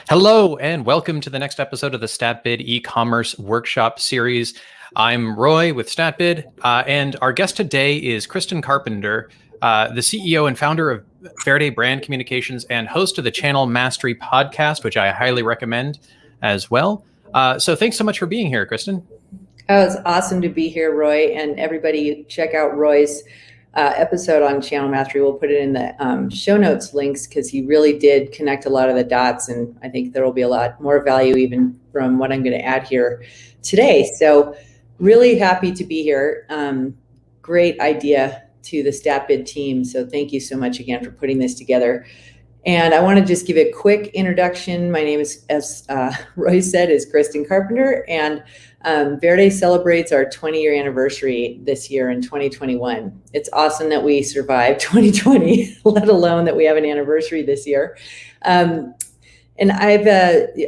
Hello, and welcome to the next episode of the StatBid Ecommerce Workshop series. I'm Roy with StatBid, and our guest today is Kristin Carpenter, the CEO and founder of Verde Brand Communications and host of the Channel Mastery podcast, which I highly recommend as well. So thanks so much for being here, Kristin. Oh, it's awesome to be here, Roy, and everybody check out Roy's episode on Channel Mastery. We'll put it in the show notes links because he really did connect a lot of the dots, and I think there will be a lot more value even from what I'm going to add here today. So really happy to be here. Great idea to the StatBid team. So thank you so much again for putting this together. And I want to just give a quick introduction. My name is, as Roy said, is Kristin Carpenter, and Verde celebrates our 20-year anniversary this year in 2021. It's awesome that we survived 2020, let alone that we have an anniversary this year. And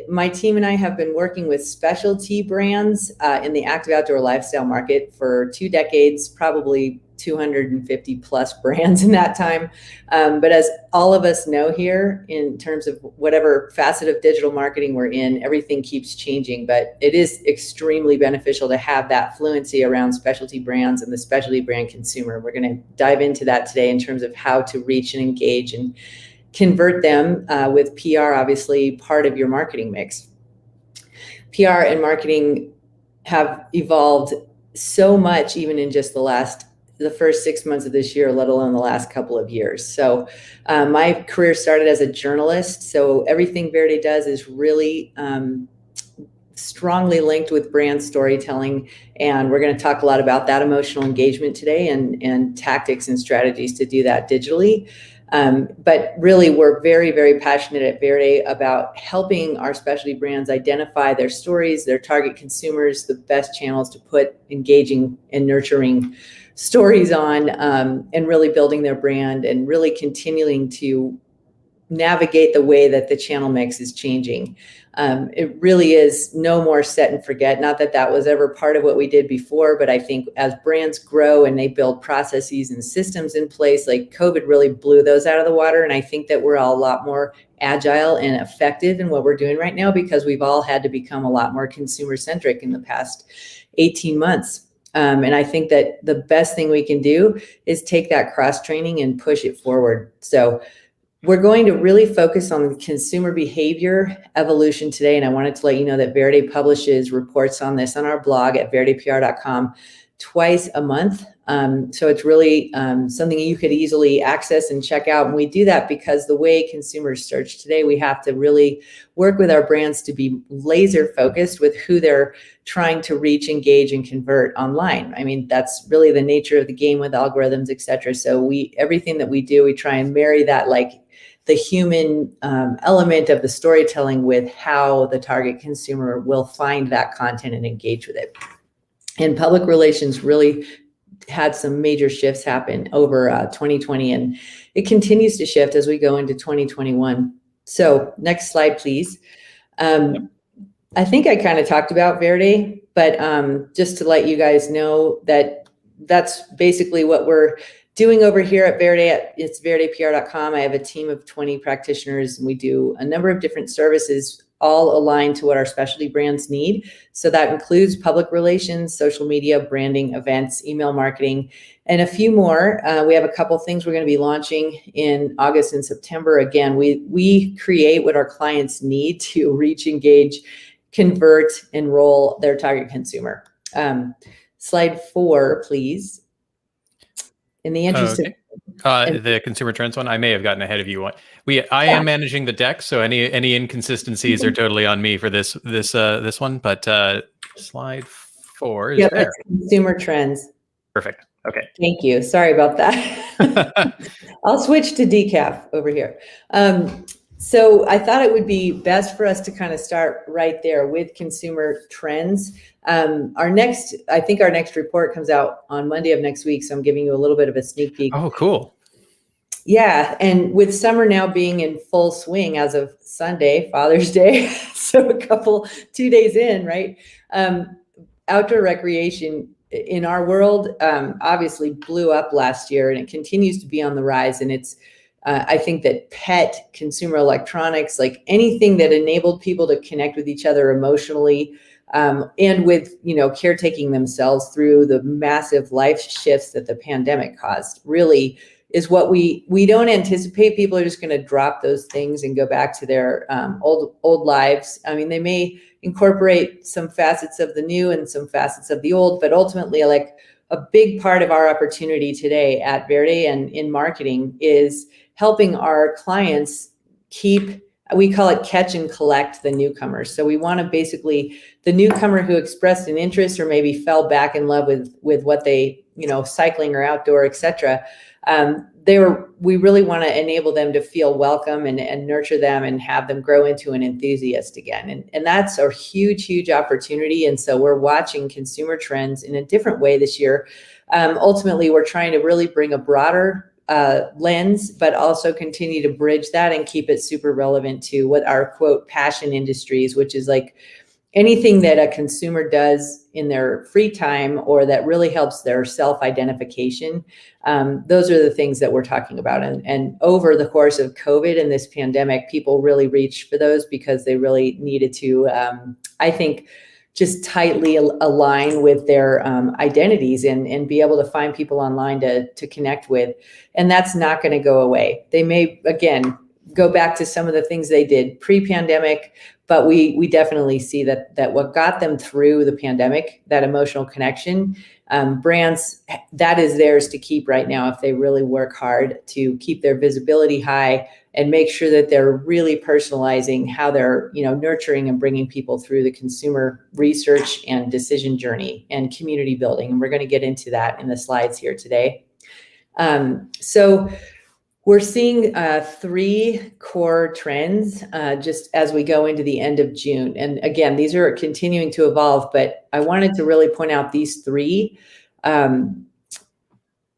my team and I have been working with specialty brands in the active outdoor lifestyle market for 2 decades, probably 250 plus brands in that time. But as all of us know here, in terms of whatever facet of digital marketing we're in, everything keeps changing, but it is extremely beneficial to have that fluency around specialty brands and the specialty brand consumer. We're going to dive into that today in terms of how to reach and engage and convert them with PR, obviously part of your marketing mix. PR and marketing have evolved so much, even in just the first 6 months of this year, let alone the last couple of years. So my career started as a journalist. So everything Verde does is really strongly linked with brand storytelling. And we're going to talk a lot about that emotional engagement today and tactics and strategies to do that digitally. But really, we're very, very passionate at Verde about helping our specialty brands identify their stories, their target consumers, the best channels to put engaging and nurturing stories on, and really building their brand and really continuing to navigate the way that the channel mix is changing. It really is no more set and forget. Not that that was ever part of what we did before, but I think as brands grow and they build processes and systems in place, like COVID really blew those out of the water. And I think that we're all a lot more agile and effective in what we're doing right now because we've all had to become a lot more consumer centric in the past 18 months. And I think that the best thing we can do is take that cross training and push it forward. So we're going to really focus on consumer behavior evolution today. And I wanted to let you know that Verde publishes reports on this on our blog at verdepr.com twice a month. So it's really something you could easily access and check out. And we do that because the way consumers search today, we have to really work with our brands to be laser focused with who they're trying to reach, engage, and convert online. I mean, that's really the nature of the game with algorithms, et cetera. So everything that we do, we try and marry that like the human element of the storytelling with how the target consumer will find that content and engage with it. And public relations really had some major shifts happen over 2020, and it continues to shift as we go into 2021. So next slide, please. I think I kind of talked about Verde, but just to let you guys know that that's basically what we're doing over here at Verde. It's verdepr.com. I have a team of 20 practitioners, and we do a number of different services all aligned to what our specialty brands need. So that includes public relations, social media, branding, events, email marketing, and a few more. We have a couple things we're going to be launching in August and September. Again, we create what our clients need to reach, engage, convert, enroll their target consumer. Slide 4, please. In the interest of the consumer trends one, I may have gotten ahead of you. I am managing the deck, so any inconsistencies are totally on me for this one. But slide 4 is there. Consumer trends. Perfect. Okay. Thank you. Sorry about that. I'll switch to decaf over here. So I thought it would be best for us to kind of start right there with consumer trends. Our next report comes out on Monday of next week. So I'm giving you a little bit of a sneak peek. Oh, cool. Yeah. And with summer now being in full swing as of Sunday, Father's Day, so 2 days in, right? Outdoor recreation in our world obviously blew up last year, and it continues to be on the rise. And it's I think that pet, consumer electronics, like anything that enabled people to connect with each other emotionally, and with, caretaking themselves through the massive life shifts that the pandemic caused, really is what we don't anticipate. People are just going to drop those things and go back to their old lives. I mean, they may incorporate some facets of the new and some facets of the old, but ultimately, like, a big part of our opportunity today at Verde and in marketing is helping our clients we call it catch and collect the newcomers. So we want to basically, the newcomer who expressed an interest or maybe fell back in love with what they, cycling or outdoor, etc. We really want to enable them to feel welcome and nurture them and have them grow into an enthusiast again. And that's a huge, huge opportunity. And so we're watching consumer trends in a different way this year. Ultimately, we're trying to really bring a broader lens, but also continue to bridge that and keep it super relevant to what our quote passion industries, which is like anything that a consumer does in their free time or that really helps their self-identification. Those are the things that we're talking about. And over the course of COVID and this pandemic, people really reached for those because they really needed to, I think, just tightly align with their identities and be able to find people online to connect with. And that's not going to go away. They may, again, go back to some of the things they did pre-pandemic, but we definitely see that what got them through the pandemic, that emotional connection, brands, that is theirs to keep right now if they really work hard to keep their visibility high and make sure that they're really personalizing how they're, nurturing and bringing people through the consumer research and decision journey and community building. And we're going to get into that in the slides here today. So we're seeing 3 core trends just as we go into the end of June. And again, these are continuing to evolve, but I wanted to really point out these 3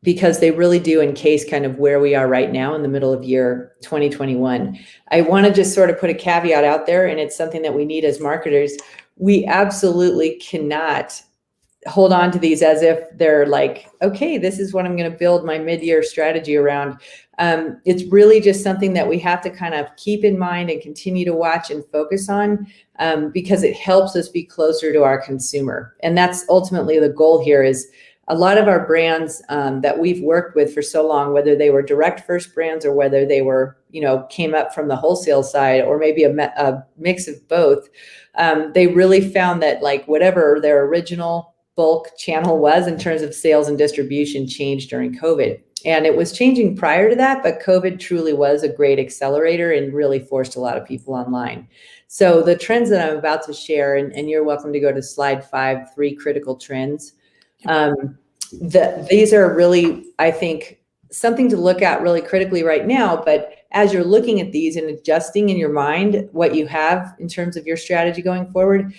because they really do encase kind of where we are right now in the middle of year 2021. I want to just sort of put a caveat out there, and it's something that we need as marketers. We absolutely cannot hold on to these as if they're like, okay, this is what I'm going to build my mid-year strategy around. It's really just something that we have to kind of keep in mind and continue to watch and focus on because it helps us be closer to our consumer. And that's ultimately the goal here. Is a lot of our brands that we've worked with for so long, whether they were direct first brands or whether they were, came up from the wholesale side or maybe a mix of both, they really found that like whatever their original bulk channel was in terms of sales and distribution changed during COVID. And it was changing prior to that, but COVID truly was a great accelerator and really forced a lot of people online. So the trends that I'm about to share, and you're welcome to go to slide 5, 3 critical trends. These are really, I think, something to look at really critically right now. But as you're looking at these and adjusting in your mind what you have in terms of your strategy going forward,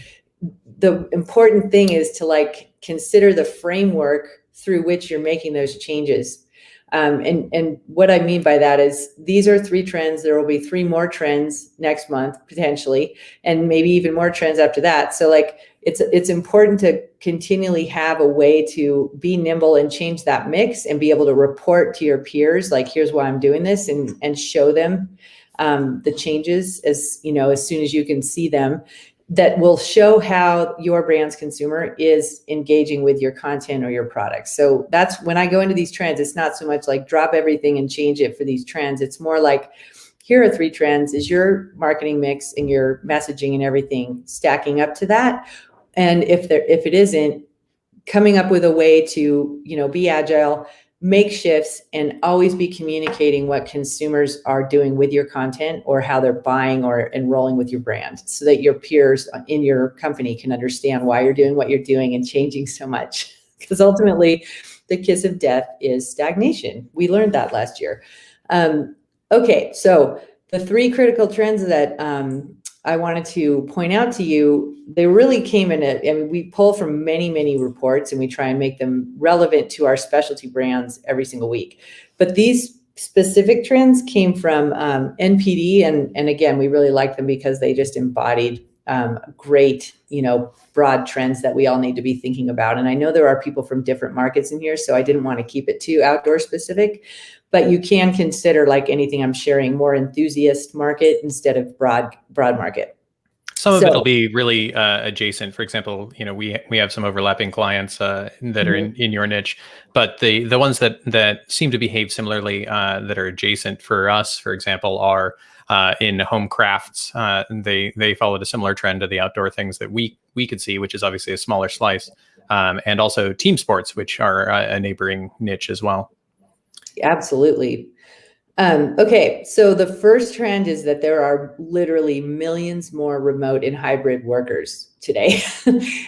the important thing is to consider the framework through which you're making those changes. And what I mean by that is these are 3 trends. There will be 3 more trends next month, potentially, and maybe even more trends after that. So it's important to continually have a way to be nimble and change that mix and be able to report to your peers, like, here's why I'm doing this, and show them the changes as soon as you can see them. That will show how your brand's consumer is engaging with your content or your products. So that's when I go into these trends, it's not so much like drop everything and change it for these trends. It's more like, here are 3 trends. Is your marketing mix and your messaging and everything stacking up to that? And if it isn't, coming up with a way to, be agile, make shifts, and always be communicating what consumers are doing with your content or how they're buying or enrolling with your brand, so that your peers in your company can understand why you're doing what you're doing and changing so much. Because ultimately, the kiss of death is stagnation. We learned that last year. Okay, so the 3 critical trends that I wanted to point out to you, they really came we pull from many, many reports and we try and make them relevant to our specialty brands every single week. But these specific trends came from NPD. And again, we really like them because they just embodied great, broad trends that we all need to be thinking about. And I know there are people from different markets in here, so I didn't want to keep it too outdoor specific. but you can consider, like anything I'm sharing, more enthusiast market instead of broad market. Some of it'll be really adjacent. For example, we have some overlapping clients that are in your niche, but the ones that seem to behave similarly that are adjacent for us, for example, are in home crafts. They followed a similar trend to the outdoor things that we could see, which is obviously a smaller slice, and also team sports, which are a neighboring niche as well. Absolutely. Okay, so the first trend is that there are literally millions more remote and hybrid workers today.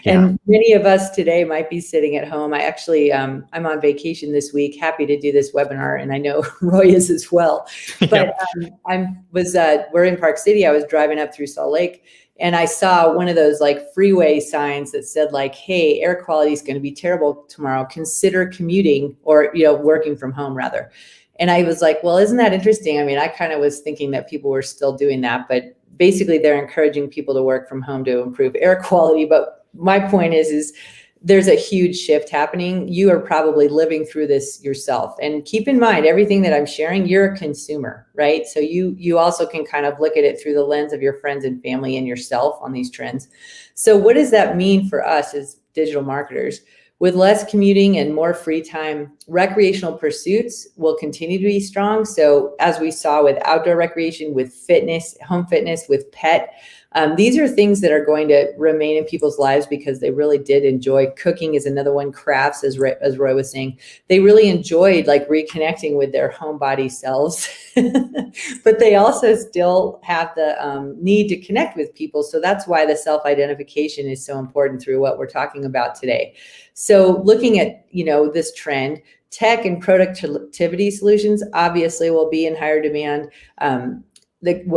And many of us today might be sitting at home. I actually, I'm on vacation this week, happy to do this webinar, and I know Roy is as well. But we're in Park City. I was driving up through Salt Lake, and I saw one of those like freeway signs that said like, hey, air quality is going to be terrible tomorrow. Consider commuting, or, working from home rather. And I was like, well, isn't that interesting? I mean, I kind of was thinking that people were still doing that, but basically they're encouraging people to work from home to improve air quality. But my point is there's a huge shift happening. You are probably living through this yourself. And keep in mind, everything that I'm sharing, you're a consumer, right? So you also can kind of look at it through the lens of your friends and family and yourself on these trends. So what does that mean for us as digital marketers? With less commuting and more free time, recreational pursuits will continue to be strong. So as we saw with outdoor recreation, with fitness, home fitness, with pet, these are things that are going to remain in people's lives because they really did enjoy. Cooking is another one, crafts, as Roy was saying. They really enjoyed like reconnecting with their home body selves, but they also still have the need to connect with people. So that's why the self-identification is so important through what we're talking about today. So looking at, this trend, tech and productivity solutions obviously will be in higher demand.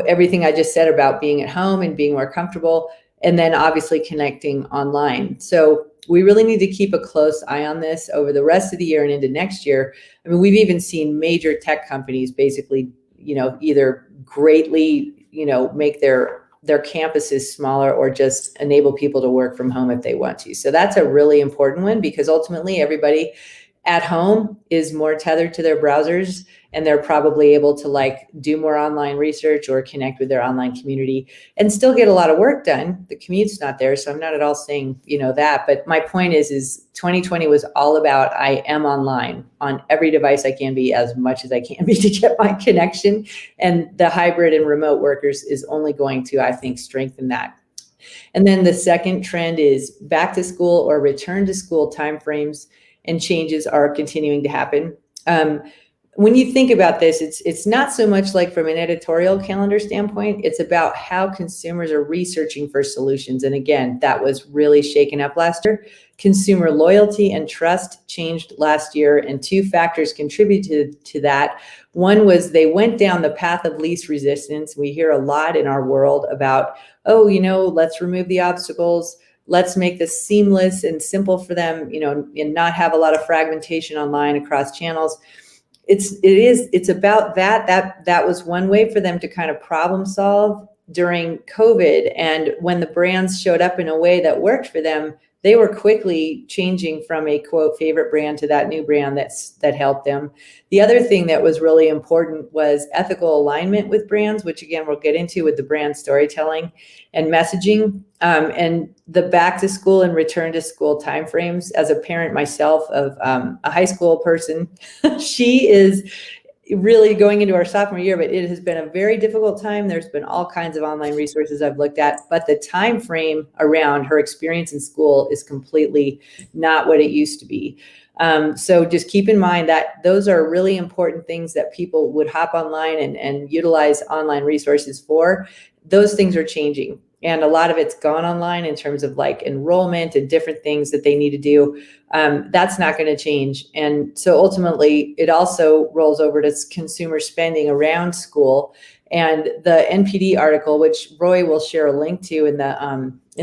Everything I just said about being at home and being more comfortable, and then obviously connecting online. So we really need to keep a close eye on this over the rest of the year and into next year. I mean, we've even seen major tech companies basically, either greatly, make their campuses smaller or just enable people to work from home if they want to. So that's a really important one, because ultimately everybody at home is more tethered to their browsers, and they're probably able to like do more online research or connect with their online community and still get a lot of work done. The commute's not there, so I'm not at all saying, that. But my point is 2020 was all about I am online on every device I can be, as much as I can be, to get my connection. And the hybrid and remote workers is only going to, I think, strengthen that. And then the second trend is back to school or return to school timeframes and changes are continuing to happen. When you think about this, it's not so much like from an editorial calendar standpoint, it's about how consumers are researching for solutions. And again, that was really shaken up last year. Consumer loyalty and trust changed last year, and two factors contributed to that. One was they went down the path of least resistance. We hear a lot in our world about, let's remove the obstacles. Let's make this seamless and simple for them, and not have a lot of fragmentation online across channels. It's about that. That was one way for them to kind of problem solve during COVID. And when the brands showed up in a way that worked for them, they were quickly changing from a quote favorite brand to that new brand that helped them. The other thing that was really important was ethical alignment with brands, which again, we'll get into with the brand storytelling and messaging, and the back to school and return to school timeframes. As a parent myself of a high school person, she is really going into our sophomore year, but it has been a very difficult time. There's been all kinds of online resources I've looked at, but the time frame around her experience in school is completely not what it used to be. So just keep in mind that those are really important things that people would hop online and utilize online resources for. Those things are changing. And a lot of it's gone online in terms of like enrollment and different things that they need to do. That's not going to change. And so ultimately, it also rolls over to consumer spending around school. And the NPD article, which Roy will share a link to in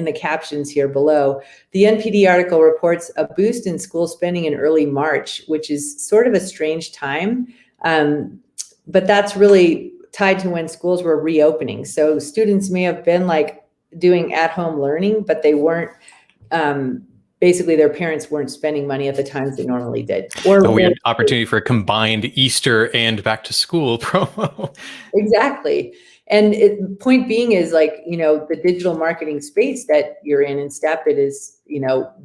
the captions here below, the NPD article reports a boost in school spending in early March, which is sort of a strange time. But that's really tied to when schools were reopening. So students may have been like doing at-home learning, but they weren't basically their parents weren't spending money at the times they normally did. Or a weird opportunity for a combined Easter and back to school promo. Exactly. And point being is like, the digital marketing space that you're in and StatBid is,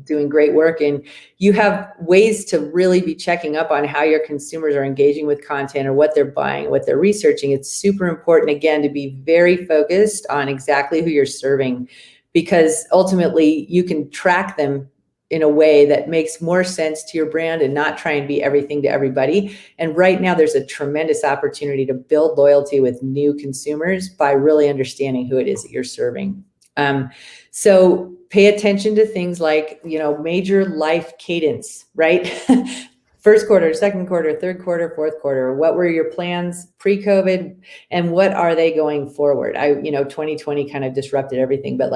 doing great work. And you have ways to really be checking up on how your consumers are engaging with content or what they're buying, what they're researching. It's super important, again, to be very focused on exactly who you're serving, because ultimately you can track them in a way that makes more sense to your brand and not try and be everything to everybody. And right now there's a tremendous opportunity to build loyalty with new consumers by really understanding who it is that you're serving. So pay attention to things like, major life cadence, right? First quarter, second quarter, third quarter, fourth quarter. What were your plans pre-COVID and what are they going forward? 2020 kind of disrupted everything, but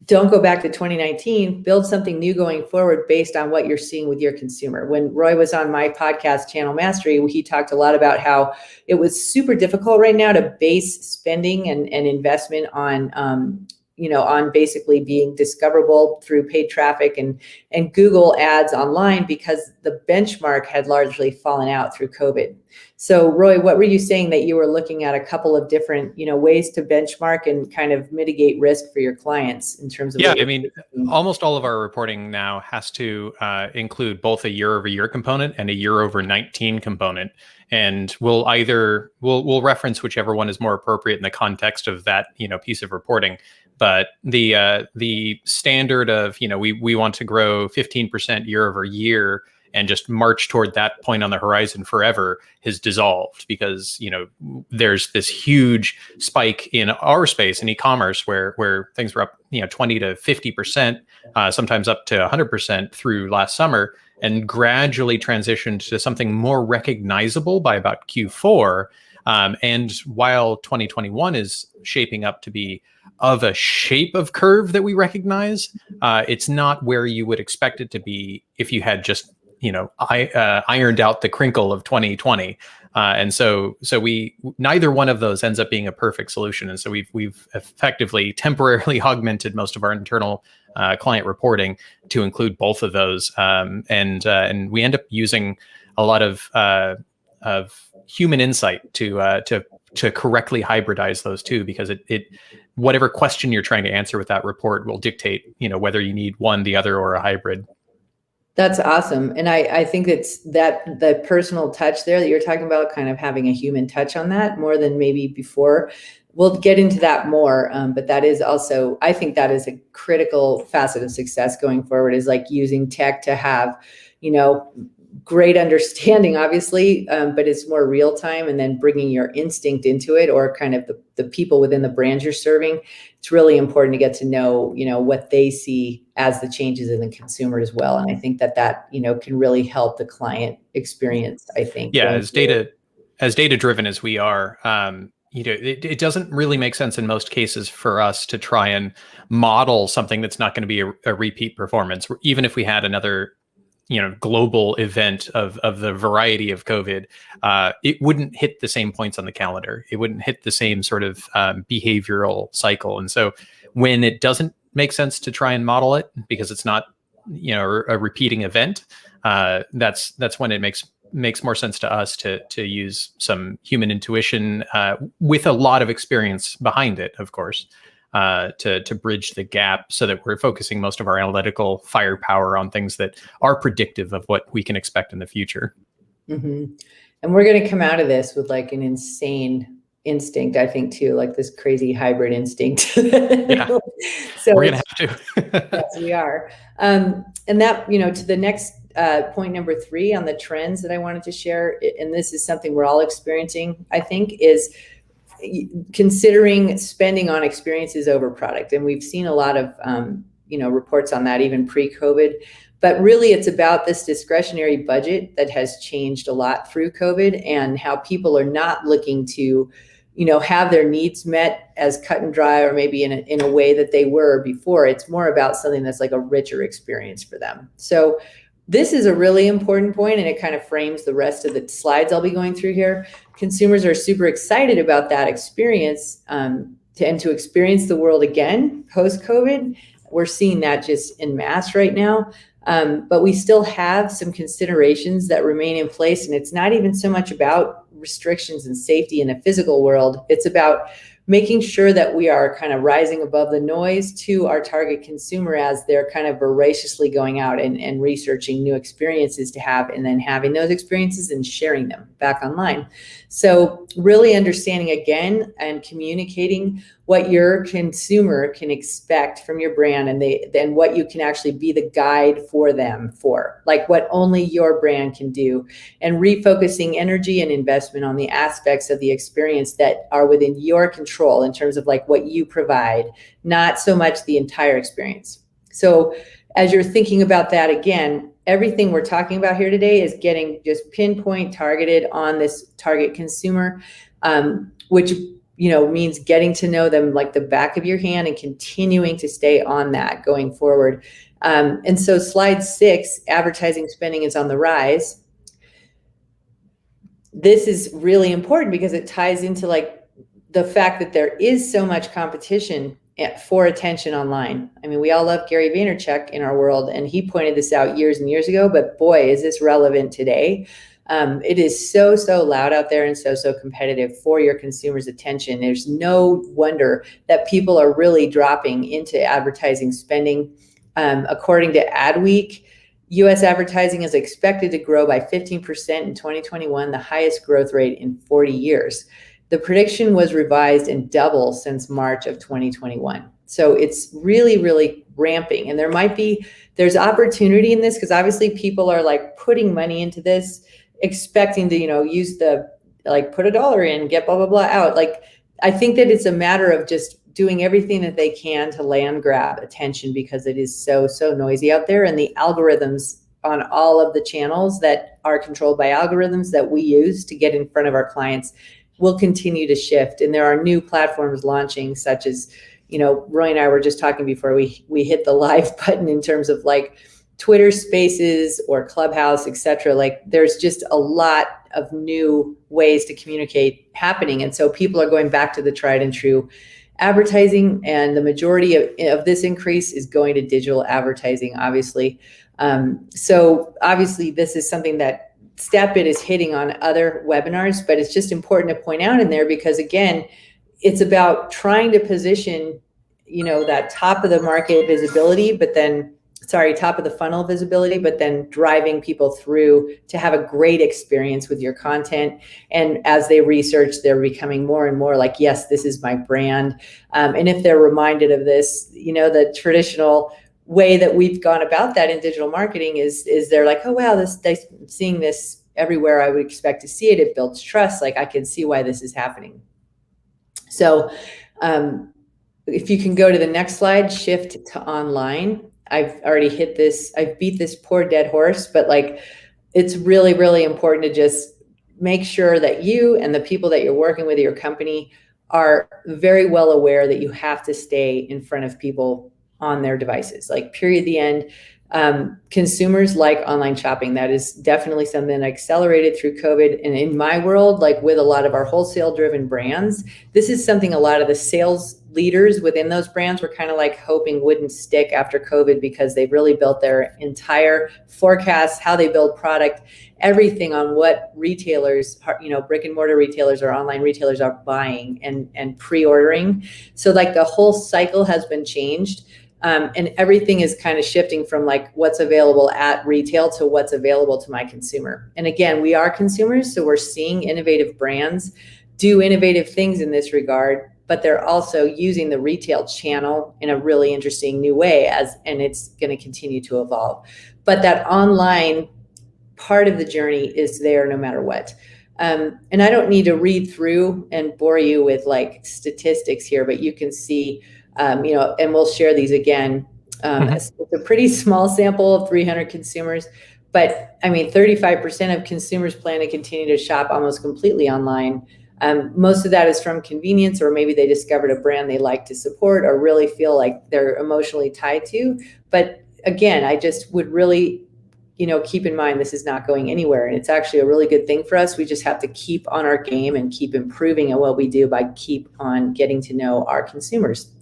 don't go back to 2019, build something new going forward based on what you're seeing with your consumer. When Roy was on my podcast, Channel Mastery, he talked a lot about how it was super difficult right now to base spending and investment on, on basically being discoverable through paid traffic and Google ads online, because the benchmark had largely fallen out through COVID. So Roy, what were you saying that you were looking at a couple of different, ways to benchmark and kind of mitigate risk for your clients in terms of? Yeah, I mean, almost all of our reporting now has to include both a year-over-year component and a year-over-19 component. And we'll reference whichever one is more appropriate in the context of that, piece of reporting. But the standard of, we want to grow 15% year over year and just march toward that point on the horizon forever has dissolved, because, there's this huge spike in our space in e-commerce where things were up, 20 to 50%, sometimes up to 100% through last summer, and gradually transitioned to something more recognizable by about Q4. And while 2021 is shaping up to be of a shape of curve that we recognize, it's not where you would expect it to be if you had just, ironed out the crinkle of 2020. And so neither one of those ends up being a perfect solution. And so we've effectively temporarily augmented most of our internal client reporting to include both of those. And we end up using a lot of human insight to correctly hybridize those two, because it whatever question you're trying to answer with that report will dictate, whether you need one, the other, or a hybrid. That's awesome. And I think it's that the personal touch there that you're talking about, kind of having a human touch on that more than maybe before. We'll get into that more, but that is also, I think that is a critical facet of success going forward, is like using tech to have, great understanding, obviously, but it's more real time, and then bringing your instinct into it, or kind of the people within the brand you're serving. It's really important to get to know, what they see as the changes in the consumer as well. And I think that can really help the client experience, I think. Yeah, as data driven as we are, it doesn't really make sense in most cases for us to try and model something that's not going to be a repeat performance, even if we had another global event of the variety of COVID. It wouldn't hit the same points on the calendar. It wouldn't hit the same sort of behavioral cycle. And so when it doesn't make sense to try and model it because it's not, a repeating event, that's when it makes more sense to us to use some human intuition with a lot of experience behind it, of course. To bridge the gap, so that we're focusing most of our analytical firepower on things that are predictive of what we can expect in the future. Mm-hmm. And we're going to come out of this with like an insane instinct, I think, too, like this crazy hybrid instinct. Yeah, so we're going to have to. Yes, we are. And that, to the next point number 3 on the trends that I wanted to share, and this is something we're all experiencing, I think, is considering spending on experiences over product. And we've seen a lot of, reports on that even pre-COVID, but really it's about this discretionary budget that has changed a lot through COVID, and how people are not looking to, have their needs met as cut and dry, or maybe in a way that they were before. It's more about something that's like a richer experience for them. So this is a really important point, and it kind of frames the rest of the slides I'll be going through here. Consumers are super excited about that experience, and to experience the world again post-COVID, we're seeing that just en masse right now. But we still have some considerations that remain in place. And it's not even so much about restrictions and safety in a physical world. It's about making sure that we are kind of rising above the noise to our target consumer as they're kind of voraciously going out and researching new experiences to have, and then having those experiences and sharing them back online. So really understanding again and communicating what your consumer can expect from your brand, and then what you can actually be the guide for them for, like what only your brand can do, and refocusing energy and investment on the aspects of the experience that are within your control in terms of like what you provide, not so much the entire experience. So as you're thinking about that, again, everything we're talking about here today is getting just pinpoint targeted on this target consumer, which means getting to know them like the back of your hand and continuing to stay on that going forward. And so slide 6, advertising spending is on the rise. This is really important because it ties into like the fact that there is so much competition for attention online. I mean, we all love Gary Vaynerchuk in our world, and he pointed this out years and years ago, but boy, is this relevant today. It is so loud out there and so competitive for your consumers' attention. There's no wonder that people are really dropping into advertising spending. According to Adweek, U.S. advertising is expected to grow by 15% in 2021, the highest growth rate in 40 years. The prediction was revised and double since March of 2021. So it's really ramping. And there's opportunity in this because obviously people are like putting money into this, expecting to, use the, like put $1 in, get blah, blah, blah out. Like, I think that it's a matter of just doing everything that they can to land grab attention because it is so noisy out there. And the algorithms on all of the channels that are controlled by algorithms that we use to get in front of our clients will continue to shift. And there are new platforms launching, such as, Roy and I were just talking before we hit the live button in terms of like Twitter Spaces or Clubhouse, etc. Like there's just a lot of new ways to communicate happening. And so people are going back to the tried and true advertising, and the majority of this increase is going to digital advertising, obviously. So obviously this is something that StatBid is hitting on other webinars, but it's just important to point out in there because again, it's about trying to position, that top of the market visibility, top of the funnel visibility, but then driving people through to have a great experience with your content. And as they research, they're becoming more and more like, yes, this is my brand. And if they're reminded of this, the traditional way that we've gone about that in digital marketing is they're like, oh, wow, they're seeing this everywhere I would expect to see it. It builds trust. Like I can see why this is happening. So if you can go to the next slide, shift to online. I've already hit this. I've beat this poor dead horse, but like, it's really important to just make sure that you and the people that you're working with, your company, are very well aware that you have to stay in front of people on their devices, like period, the end. Consumers like online shopping. That is definitely something that accelerated through COVID. And in my world, like with a lot of our wholesale driven brands, this is something a lot of the sales leaders within those brands were kind of like hoping wouldn't stick after COVID, because they've really built their entire forecast, how they build product, everything on what retailers, brick and mortar retailers or online retailers are buying and pre-ordering. So like the whole cycle has been changed. And everything is kind of shifting from like what's available at retail to what's available to my consumer. And again, we are consumers, so we're seeing innovative brands do innovative things in this regard, but they're also using the retail channel in a really interesting new way, and it's going to continue to evolve. But that online part of the journey is there no matter what. And I don't need to read through and bore you with like statistics here, but you can see, and we'll share these again. It's a pretty small sample of 300 consumers, but I mean, 35% of consumers plan to continue to shop almost completely online. Most of that is from convenience, or maybe they discovered a brand they like to support or really feel like they're emotionally tied to. But again, I just would really, keep in mind, this is not going anywhere. And it's actually a really good thing for us. We just have to keep on our game and keep improving at what we do by keep on getting to know our consumers.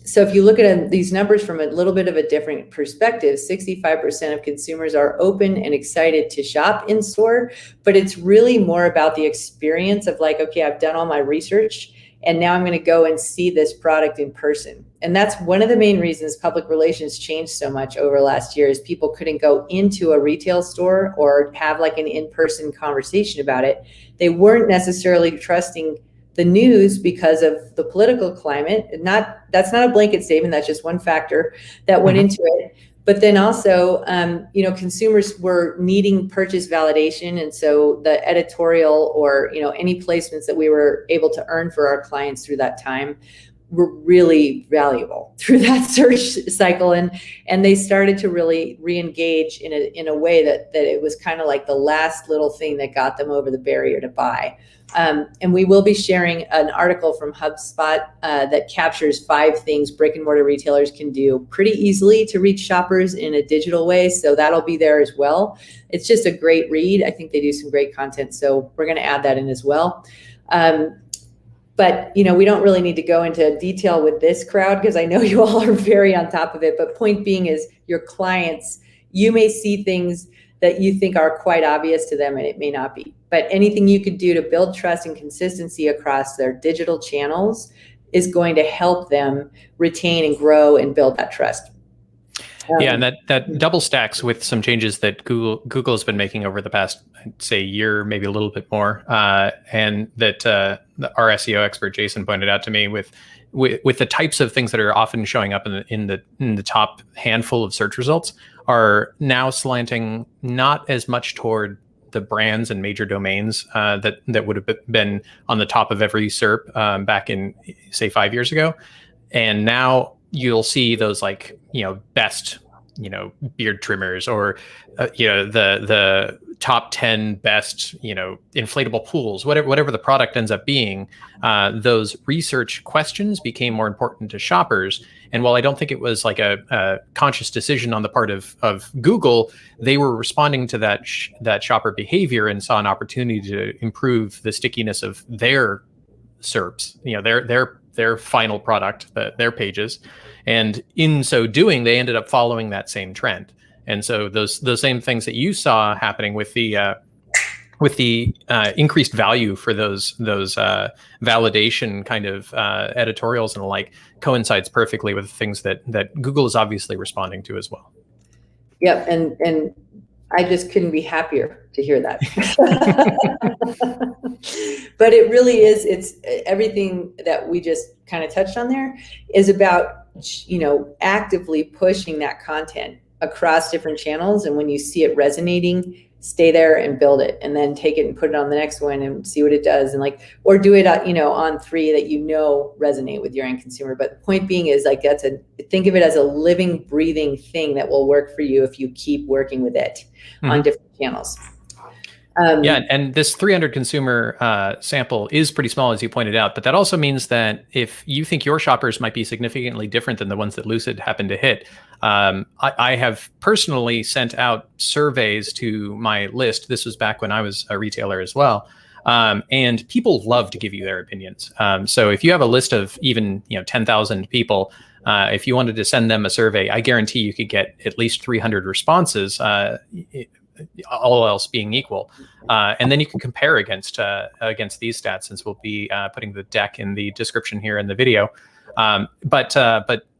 So if you look at these numbers from a little bit of a different perspective, 65% of consumers are open and excited to shop in store, but it's really more about the experience of like, okay, I've done all my research and now I'm going to go and see this product in person. And that's one of the main reasons public relations changed so much over last year, is people couldn't go into a retail store or have like an in-person conversation about it. They weren't necessarily trusting the news because of the political climate. That's not a blanket statement. That's just one factor that went into it. But then also, consumers were needing purchase validation. And so the editorial or, any placements that we were able to earn for our clients through that time were really valuable through that search cycle. And they started to really re-engage in a way that it was kind of like the last little thing that got them over the barrier to buy. And we will be sharing an article from HubSpot that captures 5 things brick and mortar retailers can do pretty easily to reach shoppers in a digital way. So that'll be there as well. It's just a great read. I think they do some great content. So we're going to add that in as well. But, we don't really need to go into detail with this crowd because I know you all are very on top of it. But point being is your clients, you may see things that you think are quite obvious to them and it may not be. But anything you could do to build trust and consistency across their digital channels is going to help them retain and grow and build that trust. Yeah, and that double stacks with some changes that Google has been making over the past, I'd say, year, maybe a little bit more, and that our SEO expert Jason pointed out to me with the types of things that are often showing up in the top handful of search results are now slanting not as much toward the brands and major domains that would have been on the top of every SERP back in, say, 5 years ago, and now you'll see those like, best, beard trimmers or, the top 10 best, inflatable pools, whatever the product ends up being. Those research questions became more important to shoppers. And while I don't think it was like a conscious decision on the part of Google, they were responding to that shopper behavior and saw an opportunity to improve the stickiness of their SERPs, their final product, their pages. And in so doing, they ended up following that same trend. And so those same things that you saw happening with the increased value for those validation kind of editorials and the like coincides perfectly with things that Google is obviously responding to as well. Yep, and I just couldn't be happier to hear that. But it really is, it's everything that we just kind of touched on there is about, actively pushing that content across different channels. And when you see it resonating, stay there and build it, and then take it and put it on the next one and see what it does. And or do it, on 3 that resonate with your end consumer. But the point being is think of it as a living, breathing thing that will work for you if you keep working with it on different channels. And this 300 consumer sample is pretty small, as you pointed out, but that also means that if you think your shoppers might be significantly different than the ones that Lucid happened to hit, I have personally sent out surveys to my list. This was back when I was a retailer as well. And people love to give you their opinions. So if you have a list of even 10,000 people, if you wanted to send them a survey, I guarantee you could get at least 300 responses, all else being equal. And then you can compare against these stats, since we'll be putting the deck in the description here in the video. But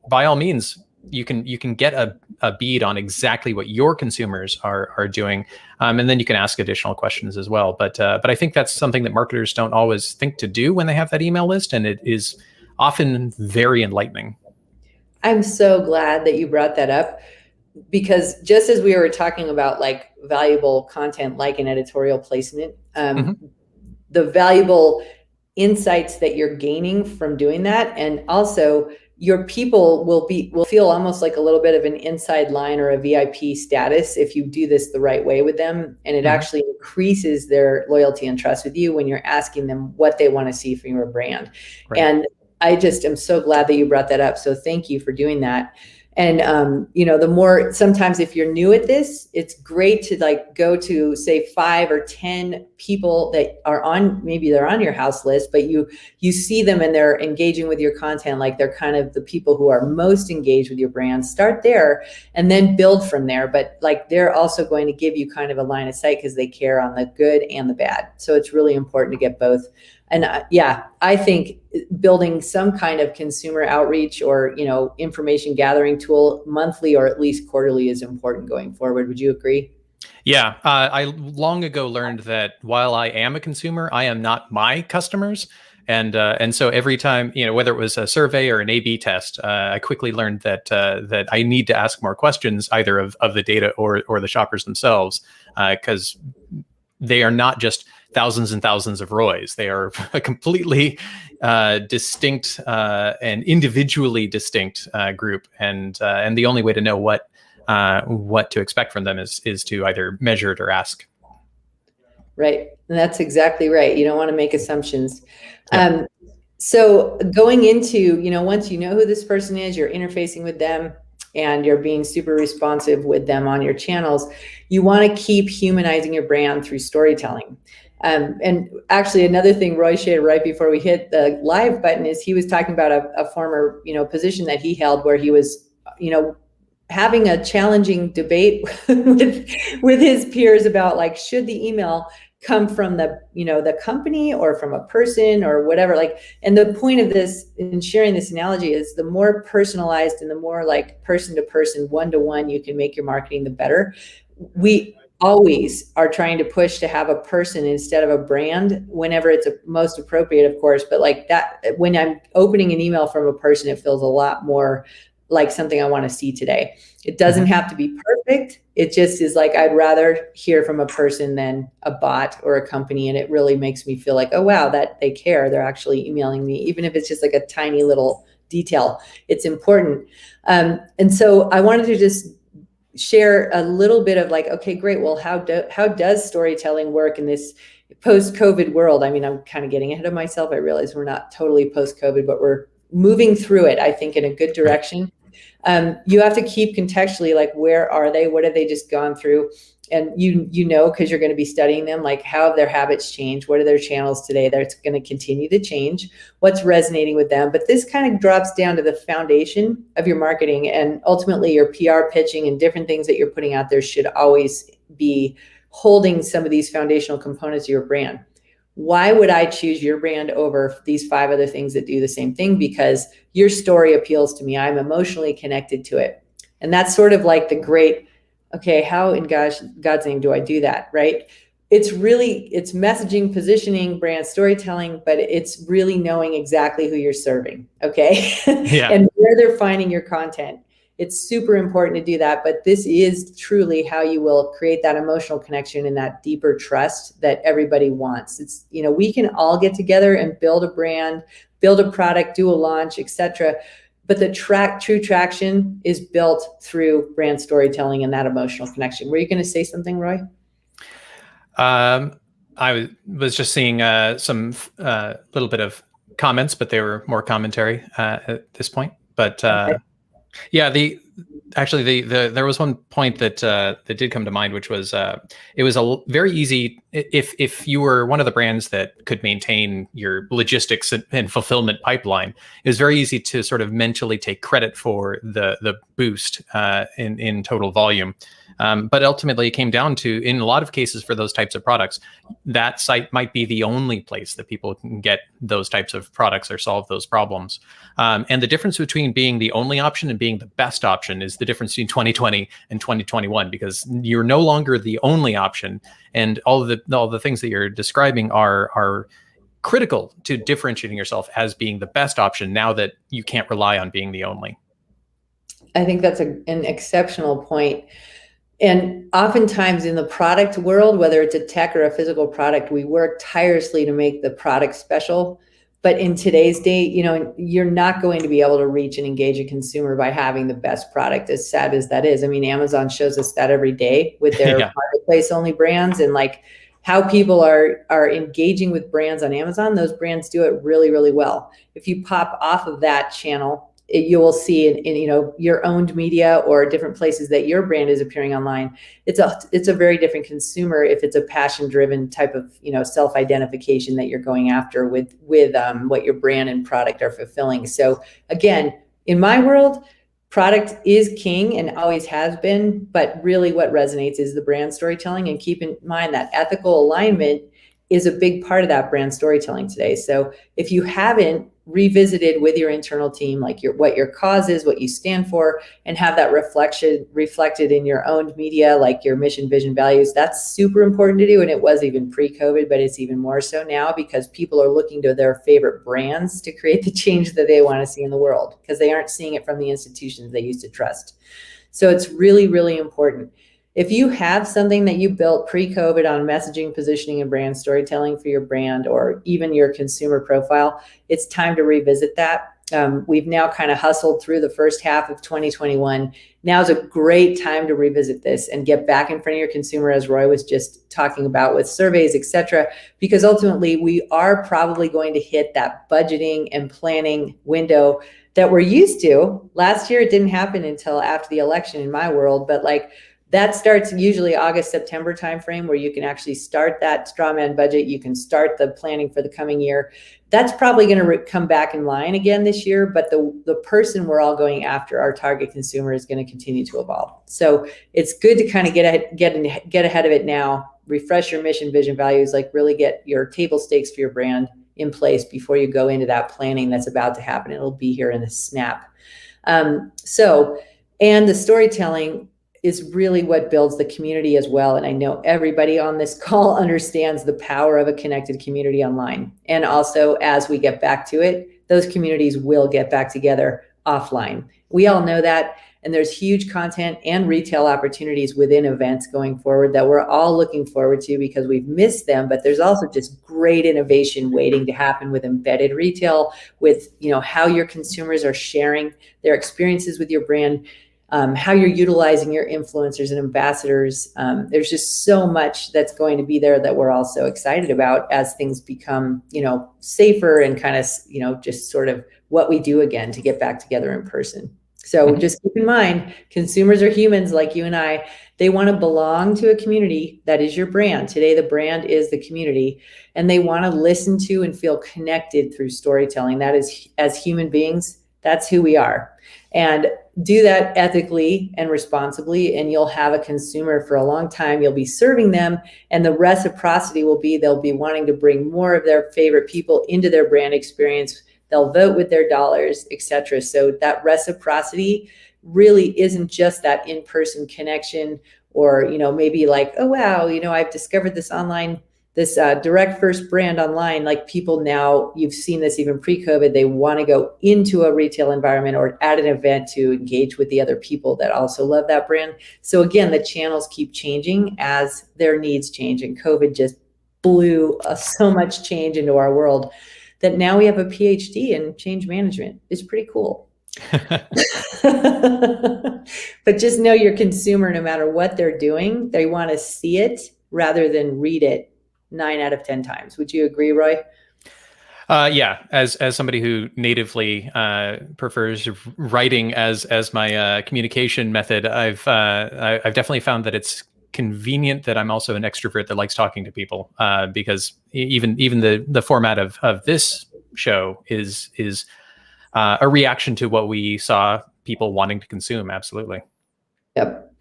by all means, you can get a bead on exactly what your consumers are doing, and then you can ask additional questions as well. But I think that's something that marketers don't always think to do when they have that email list, and it is often very enlightening. I'm so glad that you brought that up, because just as we were talking about like valuable content, like an editorial placement, the valuable insights that you're gaining from doing that, and also your people will feel almost like a little bit of an inside line or a VIP status if you do this the right way with them. And it actually increases their loyalty and trust with you when you're asking them what they want to see from your brand. Right. And I just am so glad that you brought that up. So thank you for doing that. And, the more, sometimes if you're new at this, it's great to like go to say 5 or 10 people that are on, maybe they're on your house list, but you see them and they're engaging with your content. Like they're kind of the people who are most engaged with your brand. Start there and then build from there. But like, they're also going to give you kind of a line of sight because they care on the good and the bad. So it's really important to get both. And I think building some kind of consumer outreach or, information gathering tool monthly or at least quarterly is important going forward. Would you agree? Yeah, I long ago learned that while I am a consumer, I am not my customers. And so every time, whether it was a survey or an A/B test, I quickly learned that I need to ask more questions, either of the data or the shoppers themselves, because they are not just thousands and thousands of Roys. They are a completely distinct and individually distinct group, and the only way to know what to expect from them is to either measure it or ask. Right, and that's exactly right. You don't want to make assumptions. Yep. So going into, once you know who this person is, you're interfacing with them, and you're being super responsive with them on your channels, you want to keep humanizing your brand through storytelling. And actually, another thing Roy shared right before we hit the live button is he was talking about a former, position that he held where he was, having a challenging debate with his peers about like, should the email come from the company or from a person or whatever. Like, and the point of this in sharing this analogy is the more personalized and the more like person to person, one-to-one you can make your marketing, the better. We always are trying to push to have a person instead of a brand whenever it's most appropriate, of course. But like that, when I'm opening an email from a person, it feels a lot more like something I want to see today. It doesn't have to be perfect. It just is like, I'd rather hear from a person than a bot or a company. And it really makes me feel like, oh, wow, that they care. They're actually emailing me, even if it's just like a tiny little detail. It's important. And so I wanted to just share a little bit of like, okay, great. Well, how does storytelling work in this post-COVID world? I mean, I'm kind of getting ahead of myself. I realize we're not totally post-COVID, but we're moving through it, I think, in a good direction. You have to keep contextually, like, where are they? What have they just gone through? And because you're going to be studying them, like, how have their habits changed? What are their channels today that's going to continue to change? What's resonating with them? But this kind of drops down to the foundation of your marketing, and ultimately your PR pitching and different things that you're putting out there should always be holding some of these foundational components of your brand. Why would I choose your brand over these 5 other things that do the same thing? Because your story appeals to me. I'm emotionally connected to it. And that's sort of like the great, okay, how in God's name do I do that, right? It's messaging, positioning, brand storytelling, but it's really knowing exactly who you're serving, okay? Yeah. And where they're finding your content. It's super important to do that, but this is truly how you will create that emotional connection and that deeper trust that everybody wants. It's, we can all get together and build a brand, build a product, do a launch, etc. But the true traction is built through brand storytelling and that emotional connection. Were you going to say something, Roy? I was just seeing some little bit of comments, but they were more commentary at this point. But Okay. yeah, there was one point that did come to mind, which was it was very easy if you were one of the brands that could maintain your logistics and fulfillment pipeline. It was very easy to sort of mentally take credit for the boost in total volume. But ultimately, it came down to, in a lot of cases for those types of products, that site might be the only place that people can get those types of products or solve those problems. And the difference between being the only option and being the best option is the difference between 2020 and 2021, because you're no longer the only option. And all the things that you're describing are critical to differentiating yourself as being the best option now that you can't rely on being the only. I think that's an exceptional point. And oftentimes in the product world, whether it's a tech or a physical product, we work tirelessly to make the product special. But in today's day, you're not going to be able to reach and engage a consumer by having the best product, as sad as that is. I mean, Amazon shows us that every day with their marketplace only brands, and like how people are engaging with brands on Amazon. Those brands do it really, really well. If you pop off of that channel you will see in your owned media or different places that your brand is appearing online. It's a very different consumer if it's a passion driven type of self-identification that you're going after with what your brand and product are fulfilling. So again, in my world, product is king and always has been, but really what resonates is the brand storytelling. And keep in mind that ethical alignment is a big part of that brand storytelling today. So if you haven't revisited with your internal team, like what your cause is, what you stand for, and have that reflected in your own media, like your mission, vision, values, that's super important to do. And it was even pre-COVID, but it's even more so now because people are looking to their favorite brands to create the change that they want to see in the world because they aren't seeing it from the institutions they used to trust. So it's really, really important. If you have something that you built pre-COVID on messaging, positioning, and brand storytelling for your brand or even your consumer profile, it's time to revisit that. We've now kind of hustled through the first half of 2021. Now's a great time to revisit this and get back in front of your consumer, as Roy was just talking about with surveys, et cetera, because ultimately we are probably going to hit that budgeting and planning window that we're used to. Last year, it didn't happen until after the election in my world, but that starts usually August, September timeframe where you can actually start that straw man budget. You can start the planning for the coming year. That's probably going to come back in line again this year, but the person we're all going after, our target consumer, is going to continue to evolve. So it's good to kind of get ahead of it now, refresh your mission, vision, values, really get your table stakes for your brand in place before you go into that planning that's about to happen. It'll be here in a snap. And the storytelling is really what builds the community as well. And I know everybody on this call understands the power of a connected community online. And also, as we get back to it, those communities will get back together offline. We all know that. And there's huge content and retail opportunities within events going forward that we're all looking forward to because we've missed them. But there's also just great innovation waiting to happen with embedded retail, with how your consumers are sharing their experiences with your brand, how you're utilizing your influencers and ambassadors. There's just so much that's going to be there that we're all so excited about as things become, safer and kind of, just sort of what we do again to get back together in person. So just keep in mind, consumers are humans like you and I. They want to belong to a community that is your brand. Today, the brand is the community, and they want to listen to and feel connected through storytelling. That is, as human beings, that's who we are. And do that ethically and responsibly, and you'll have a consumer for a long time. You'll be serving them, and the reciprocity will be they'll be wanting to bring more of their favorite people into their brand experience. They'll vote with their dollars, et cetera. So that reciprocity really isn't just that in-person connection or, maybe oh, wow, I've discovered this online, this direct first brand online. People now, you've seen this even pre-COVID, they want to go into a retail environment or at an event to engage with the other people that also love that brand. So again, the channels keep changing as their needs change. And COVID just blew so much change into our world that now we have a PhD in change management. It's pretty cool. But just know your consumer, no matter what they're doing, they want to see it rather than read it 9 out of 10 times. Would you agree, Roy? Yeah, as somebody who natively prefers writing as my communication method, I've definitely found that it's convenient that I'm also an extrovert that likes talking to people, because even the format of this show is a reaction to what we saw people wanting to consume. Absolutely. Yep.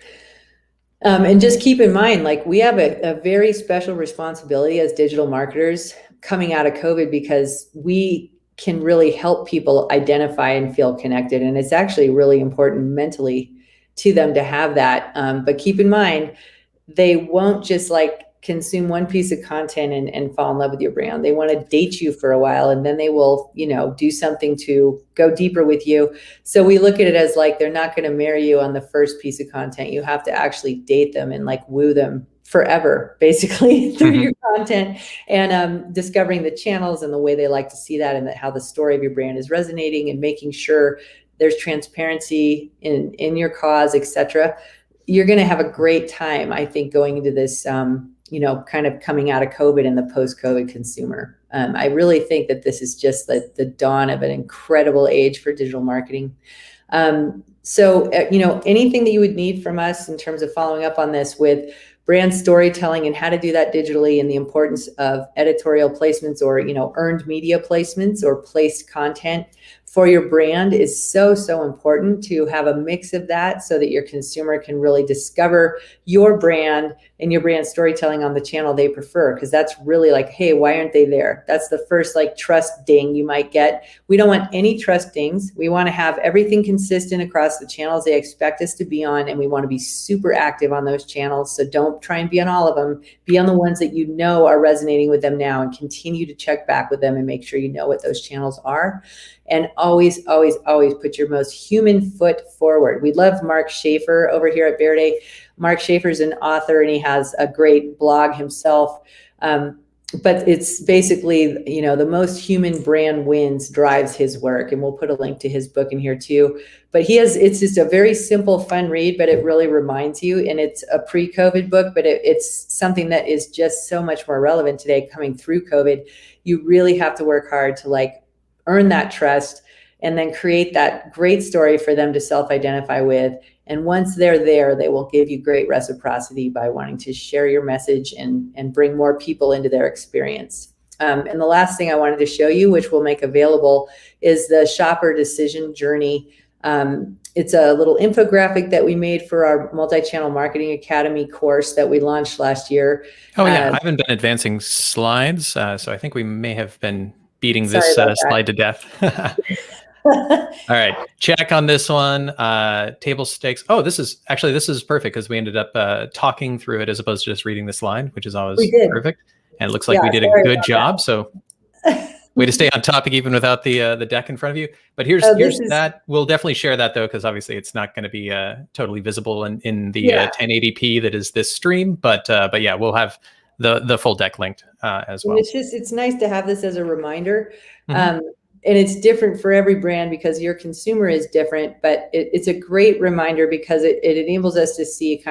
And just keep in mind, we have a very special responsibility as digital marketers coming out of COVID, because we can really help people identify and feel connected. And it's actually really important mentally to them to have that. But keep in mind, they won't just consume one piece of content and fall in love with your brand. They want to date you for a while, and then they will, do something to go deeper with you. So we look at it as they're not going to marry you on the first piece of content. You have to actually date them and woo them forever, basically, through your content, and discovering the channels and the way they like to see that, and how the story of your brand is resonating, and making sure there's transparency in your cause, et cetera. You're going to have a great time, I think, going into this, kind of coming out of COVID and the post-COVID consumer. I really think that this is just the dawn of an incredible age for digital marketing. So, anything that you would need from us in terms of following up on this with brand storytelling and how to do that digitally, and the importance of editorial placements or, earned media placements or placed content for your brand is so, so important to have a mix of that so that your consumer can really discover your brand and your brand storytelling on the channel they prefer. Because that's really like, hey, why aren't they there? That's the first trust ding you might get. We don't want any trust dings. We want to have everything consistent across the channels they expect us to be on. And we want to be super active on those channels. So don't try and be on all of them. Be on the ones that are resonating with them now, and continue to check back with them and make sure you know what those channels are. And always, always, always put your most human foot forward. We love Mark Schaefer over here at Verde. Mark Schaefer is an author, and he has a great blog himself. But it's basically, the most human brand wins drives his work. And we'll put a link to his book in here too. But it's just a very simple, fun read, but it really reminds you. And it's a pre-COVID book, but it's something that is just so much more relevant today coming through COVID. You really have to work hard to earn that trust, and then create that great story for them to self-identify with. And once they're there, they will give you great reciprocity by wanting to share your message and bring more people into their experience. And the last thing I wanted to show you, which we'll make available, is the shopper decision journey. It's a little infographic that we made for our Multi-Channel Marketing Academy course that we launched last year. Oh yeah, I haven't been advancing slides, so I think we may have been beating this slide to death. All right, check on this one. Table stakes. Oh, this is perfect, because we ended up talking through it as opposed to just reading the slide, which is always perfect. And it looks like we did a good job. So way to stay on topic even without the deck in front of you. But here's that. We'll definitely share that though, because obviously it's not going to be totally visible in the 1080p that is this stream. But yeah, we'll have the full deck linked as well. And it's nice to have this as a reminder. And it's different for every brand because your consumer is different, but it's a great reminder because it enables us to see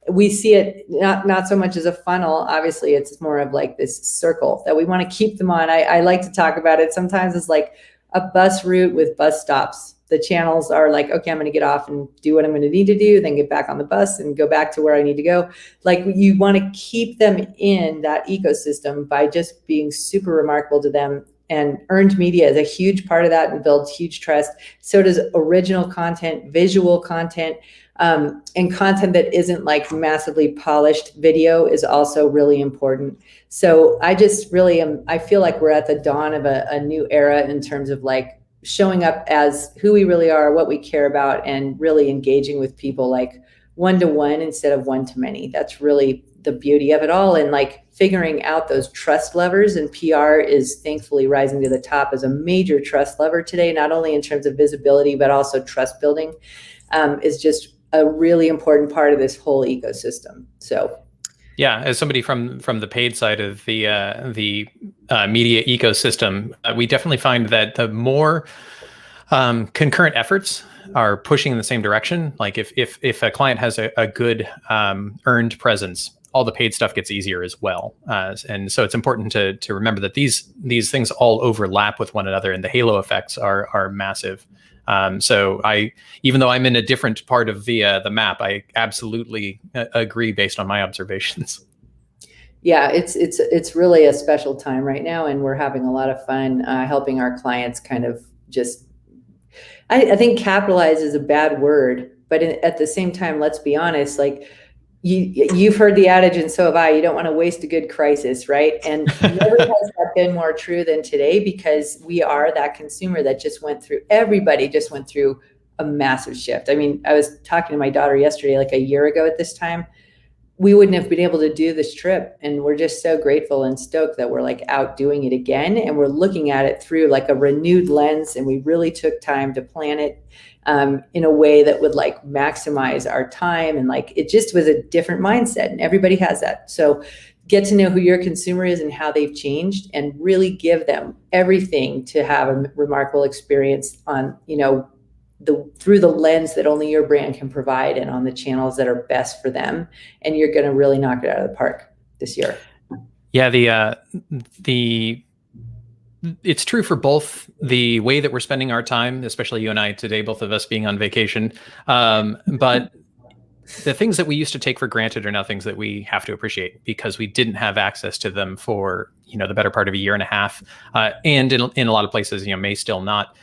we see it not so much as a funnel. Obviously, it's more of this circle that we want to keep them on. I like to talk about it. Sometimes it's like a bus route with bus stops. The channels are okay, I'm going to get off and do what I'm going to need to do, then get back on the bus and go back to where I need to go. You want to keep them in that ecosystem by just being super remarkable to them. And earned media is a huge part of that and builds huge trust. So does original content, visual content, and content that isn't massively polished video is also really important. So I just really I feel like we're at the dawn of a new era in terms of showing up as who we really are, what we care about, and really engaging with people one-to-one instead of one-to-many. That's really the beauty of it all. And figuring out those trust levers, and PR is thankfully rising to the top as a major trust lever today, not only in terms of visibility, but also trust building, is just a really important part of this whole ecosystem. So yeah, as somebody from the paid side of the media ecosystem, we definitely find that the more concurrent efforts are pushing in the same direction. If a client has a good earned presence, all the paid stuff gets easier as well. And so it's important to remember that these things all overlap with one another, and the halo effects are massive. So even though I'm in a different part of the map, I absolutely agree based on my observations. Yeah, it's really a special time right now, and we're having a lot of fun helping our clients kind of just, I think capitalize is a bad word, but at the same time, let's be honest, you've heard the adage, and so have I, you don't want to waste a good crisis, right? And never has that been more true than today, because we are that consumer that everybody just went through a massive shift. I mean, I was talking to my daughter yesterday, a year ago at this time, we wouldn't have been able to do this trip. And we're just so grateful and stoked that we're out doing it again. And we're looking at it through a renewed lens. And we really took time to plan it in a way that would maximize our time. And it just was a different mindset, and everybody has that. So get to know who your consumer is and how they've changed, and really give them everything to have a remarkable experience on, through the lens that only your brand can provide, and on the channels that are best for them. And you're going to really knock it out of the park this year. Yeah, the it's true for both the way that we're spending our time, especially you and I today, both of us being on vacation. But the things that we used to take for granted are now things that we have to appreciate because we didn't have access to them for, the better part of a year and a half. And in a lot of places, may still not.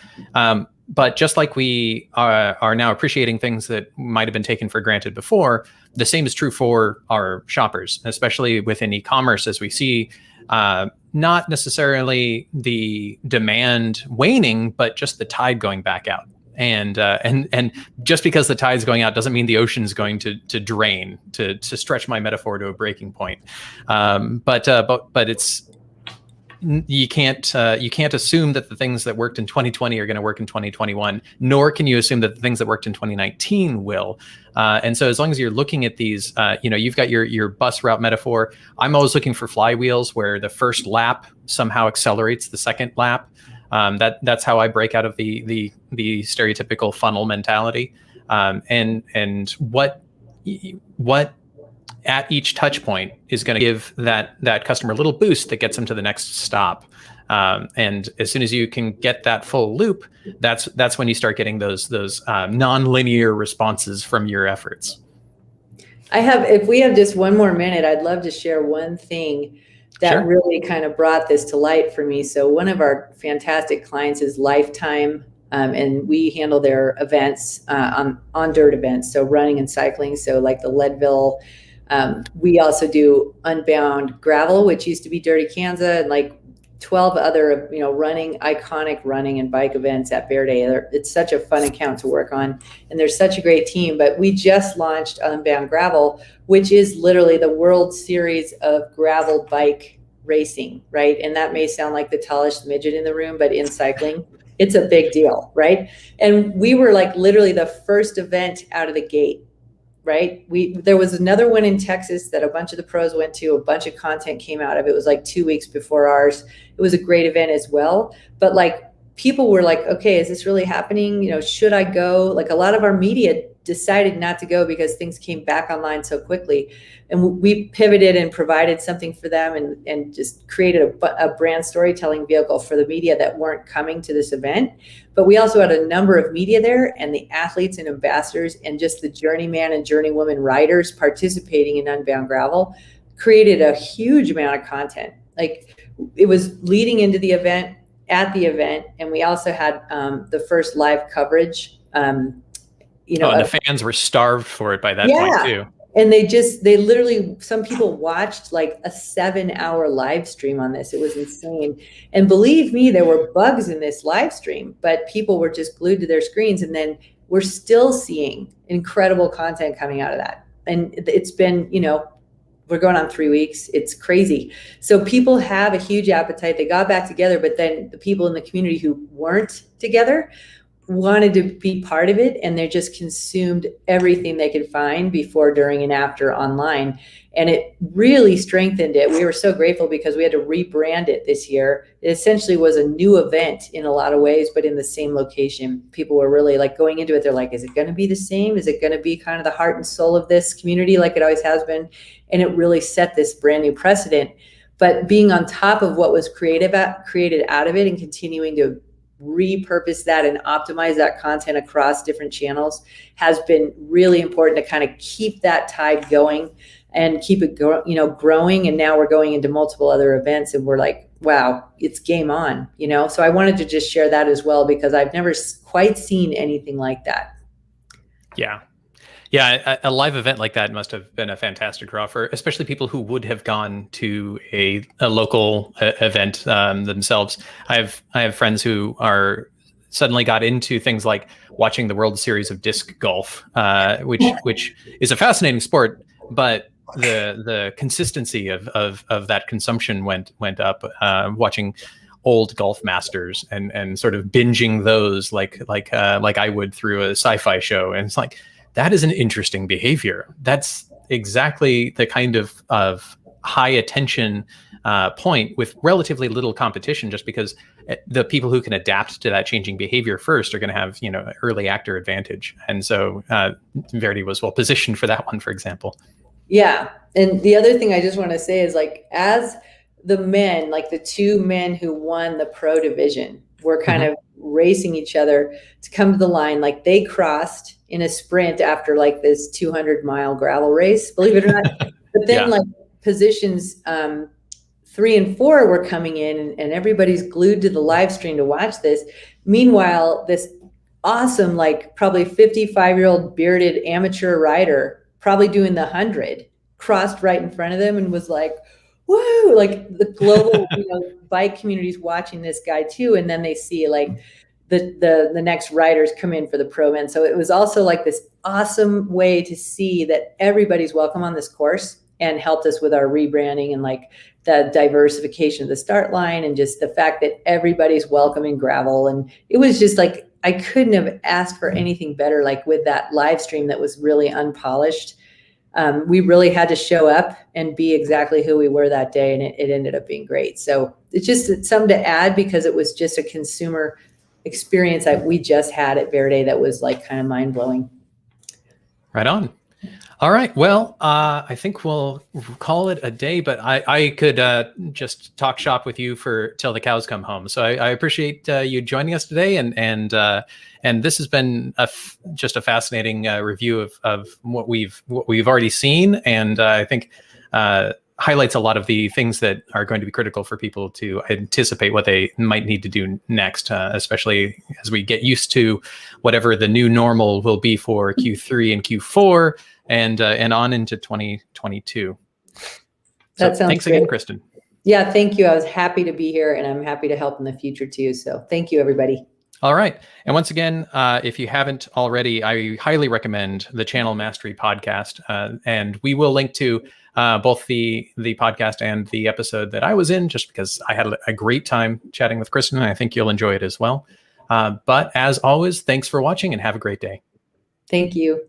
But just like we are now appreciating things that might have been taken for granted before, the same is true for our shoppers, especially within e-commerce, as we see not necessarily the demand waning, but just the tide going back out. And just because the tide's going out doesn't mean the ocean's going to drain, to stretch my metaphor to a breaking point. But it's, you can't assume that the things that worked in 2020 are going to work in 2021, nor can you assume that the things that worked in 2019 will. And so as long as you're looking at these, you've got your bus route metaphor. I'm always looking for flywheels where the first lap somehow accelerates the second lap. That's how I break out of the stereotypical funnel mentality. And what at each touch point is going to give that customer a little boost that gets them to the next stop. And as soon as you can get that full loop, that's when you start getting those non-linear responses from your efforts. If we have just one more minute, I'd love to share one thing that Sure. really kind of brought this to light for me. So one of our fantastic clients is Lifetime, and we handle their events on dirt events, so running and cycling. So like the Leadville, we also do Unbound Gravel, which used to be Dirty Kansas, and like 12 other, iconic running and bike events at Verde. It's such a fun account to work on, and there's such a great team. But we just launched Unbound Gravel, which is literally the World Series of gravel bike racing, right? And that may sound like the tallest midget in the room, but in cycling, it's a big deal, right? And we were like literally the first event out of the gate. Right. There was another one in Texas that a bunch of the pros went to, a bunch of content came out of it. It was like 2 weeks before ours. It was a great event as well. But like people were like, okay, is this really happening? Should I go? Like a lot of our media decided not to go because things came back online so quickly. And we pivoted and provided something for them and just created a brand storytelling vehicle for the media that weren't coming to this event. But we also had a number of media there, and the athletes and ambassadors and just the journeyman and journeywoman riders participating in Unbound Gravel created a huge amount of content. Like it was leading into the event, at the event, and we also had the first live coverage. And the fans were starved for it by that point too. And they literally, some people watched like a 7-hour live stream on this. It was insane. And believe me, there were bugs in this live stream, but people were just glued to their screens. And then we're still seeing incredible content coming out of that. And it's been, we're going on 3 weeks. It's crazy. So people have a huge appetite. They got back together, but then the people in the community who weren't together wanted to be part of it, and they just consumed everything they could find before, during, and after online. And it really strengthened it. We were so grateful because we had to rebrand it this year. It essentially was a new event in a lot of ways, but in the same location. People were really like going into it. They're like, is it going to be the same? Is it going to be kind of the heart and soul of this community like it always has been? And it really set this brand new precedent. But being on top of what was created out of it and continuing to repurpose that and optimize that content across different channels has been really important to kind of keep that tide going and keep it growing. And now we're going into multiple other events, and we're like, wow, it's game on, So I wanted to just share that as well, because I've never quite seen anything like that. Yeah, a live event like that must have been a fantastic draw for especially people who would have gone to a local event themselves. I have friends who are suddenly got into things like watching the World Series of disc golf, which is a fascinating sport, but the consistency of that consumption went up. Watching old golf masters and sort of binging those like I would through a sci-fi show, and it's like, that is an interesting behavior. That's exactly the kind of high attention point with relatively little competition, just because the people who can adapt to that changing behavior first are going to have, early actor advantage. And so Verde was well positioned for that one, for example. Yeah. And the other thing I just want to say is, like, as the men, like the two men who won the pro division, were kind of racing each other to come to the line. Like they crossed in a sprint after like this 200-mile gravel race, believe it or not. But then like positions 3 and 4 were coming in, and everybody's glued to the live stream to watch this. Meanwhile, this awesome, like probably 55-year-old bearded amateur rider, probably doing the 100, crossed right in front of them and was like, woo, like the global bike community's watching this guy too. And then they see like the next riders come in for the pro men. So it was also like this awesome way to see that everybody's welcome on this course, and helped us with our rebranding and like the diversification of the start line, and just the fact that everybody's welcome in gravel. And it was just like, I couldn't have asked for anything better. Like with that live stream that was really unpolished, we really had to show up and be exactly who we were that day. And it ended up being great. So it's just something to add, because it was just a consumer experience that we just had at Verde that was like kind of mind blowing. Right on. All right. Well, I think we'll call it a day, but I could just talk shop with you till the cows come home. So I appreciate you joining us today, and this has been just a fascinating review of what we've already seen, and I think highlights a lot of the things that are going to be critical for people to anticipate what they might need to do next, especially as we get used to whatever the new normal will be for Q3 and Q4. And on into 2022. That sounds thanks great. Again, Kristin. Yeah, thank you. I was happy to be here, and I'm happy to help in the future too. So thank you, everybody. All right. And once again, if you haven't already, I highly recommend the Channel Mastery podcast. And we will link to both the podcast and the episode that I was in, just because I had a great time chatting with Kristin, and I think you'll enjoy it as well. But as always, thanks for watching, and have a great day. Thank you.